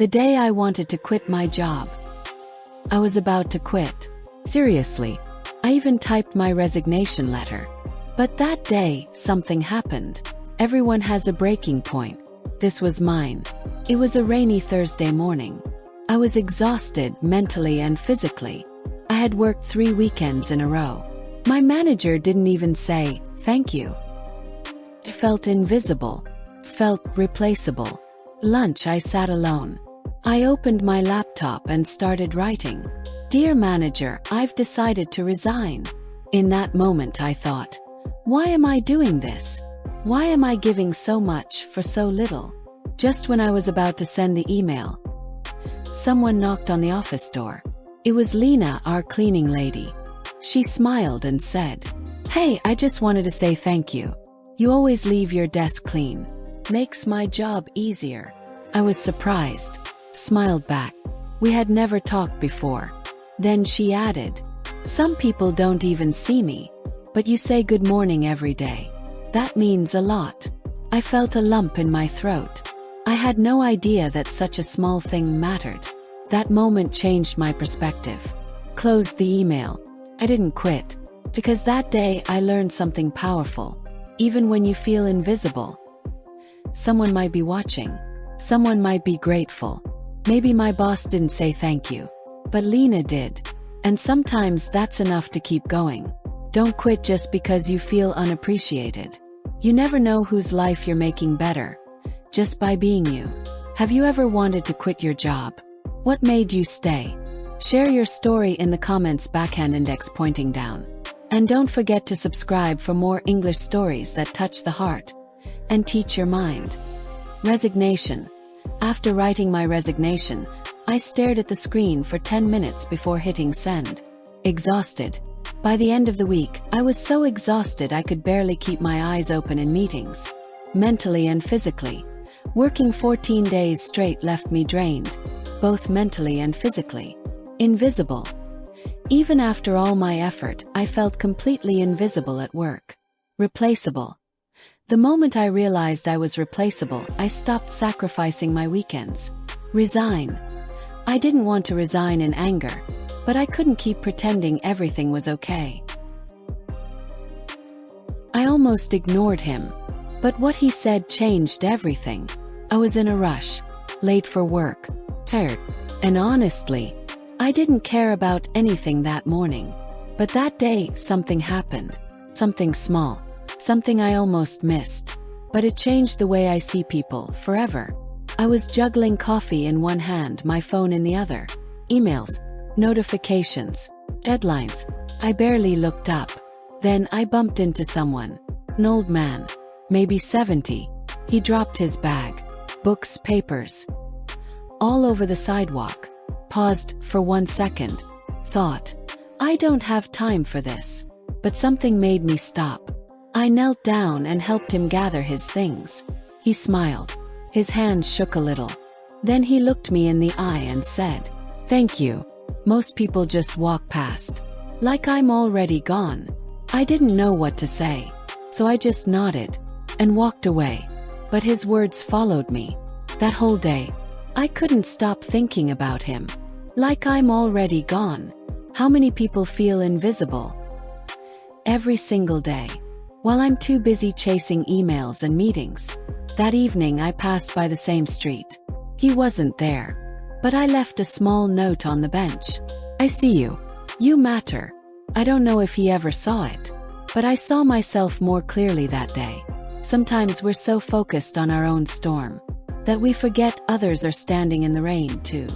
The day I wanted to quit my job. I was about to quit. Seriously. I even typed my resignation letter. But that day, something happened. Everyone has a breaking point. This was mine. It was a rainy Thursday morning. I was exhausted mentally and physically. I had worked 3 weekends in a row. My manager didn't even say, "Thank you." I felt invisible. Felt replaceable. Lunch, I sat alone. I opened my laptop and started writing. "Dear manager, I've decided to resign." In that moment I thought, why am I doing this? Why am I giving so much for so little? Just when I was about to send the email, someone knocked on the office door. It was Lena, our cleaning lady. She smiled and said, "Hey, I just wanted to say thank you. You always leave your desk clean. Makes my job easier." I was surprised. Smiled back. We had never talked before. Then she added, "Some people don't even see me, but you say good morning every day. That means a lot." I felt a lump in my throat. I had no idea that such a small thing mattered. That moment changed my perspective. Closed the email. I didn't quit. Because that day I learned something powerful. Even when you feel invisible, someone might be watching. Someone might be grateful. Maybe my boss didn't say thank you, but Lena did. And sometimes that's enough to keep going. Don't quit just because you feel unappreciated. You never know whose life you're making better, just by being you. Have you ever wanted to quit your job? What made you stay? Share your story in the comments, backhand index pointing down. And don't forget to subscribe for more English stories that touch the heart and teach your mind. Resignation. After writing my resignation, I stared at the screen for 10 minutes before hitting send. Exhausted. By the end of the week, I was so exhausted I could barely keep my eyes open in meetings. Mentally and physically. Working 14 days straight left me drained, both mentally and physically. Invisible. Even after all my effort, I felt completely invisible at work. Replaceable. The moment I realized I was replaceable, I stopped sacrificing my weekends. Resign. I didn't want to resign in anger, but I couldn't keep pretending everything was okay. I almost ignored him, but what he said changed everything. I was in a rush, late for work, tired, and honestly, I didn't care about anything that morning. But that day, something happened. Something small. Something I almost missed. But it changed the way I see people forever. I was juggling coffee in one hand, my phone in the other. Emails, notifications, deadlines. I barely looked up. Then I bumped into someone. An old man, maybe 70. He dropped his bag, books, papers, all over the sidewalk. Paused for 1 second. Thought, I don't have time for this. But something made me stop. I knelt down and helped him gather his things. He smiled. His hands shook a little. Then he looked me in the eye and said, "Thank you." Most people just walk past. Like I'm already gone. I didn't know what to say. So I just nodded and walked away. But his words followed me. That whole day, I couldn't stop thinking about him. Like I'm already gone. How many people feel invisible? Every single day. While I'm too busy chasing emails and meetings. That evening I passed by the same street. He wasn't there. But I left a small note on the bench. "I see you. You matter." I don't know if he ever saw it. But I saw myself more clearly that day. Sometimes we're so focused on our own storm that we forget others are standing in the rain too.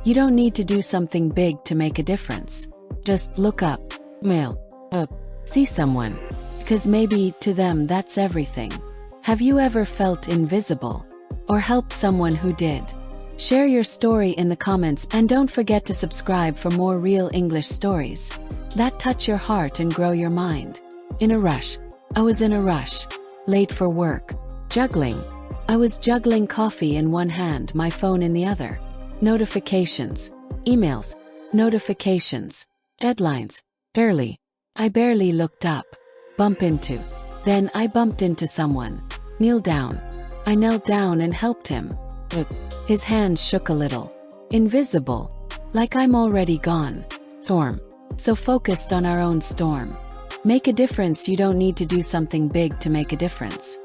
You don't need to do something big to make a difference. Just look up, mail up, see someone. Because maybe to them that's everything. Have you ever felt invisible? Or helped someone who did? Share your story in the comments and don't forget to subscribe for more real English stories that touch your heart and grow your mind. In a rush. I was in a rush. Late for work. Juggling. I was juggling coffee in one hand, my phone in the other. Notifications. Emails. Notifications. Deadlines. Barely. I barely looked up. Bump into. Then I bumped into someone. Kneel down. I knelt down and helped him. His hands shook a little. Invisible. Like I'm already gone. Storm. So focused on our own storm. Make a difference. You don't need to do something big to make a difference.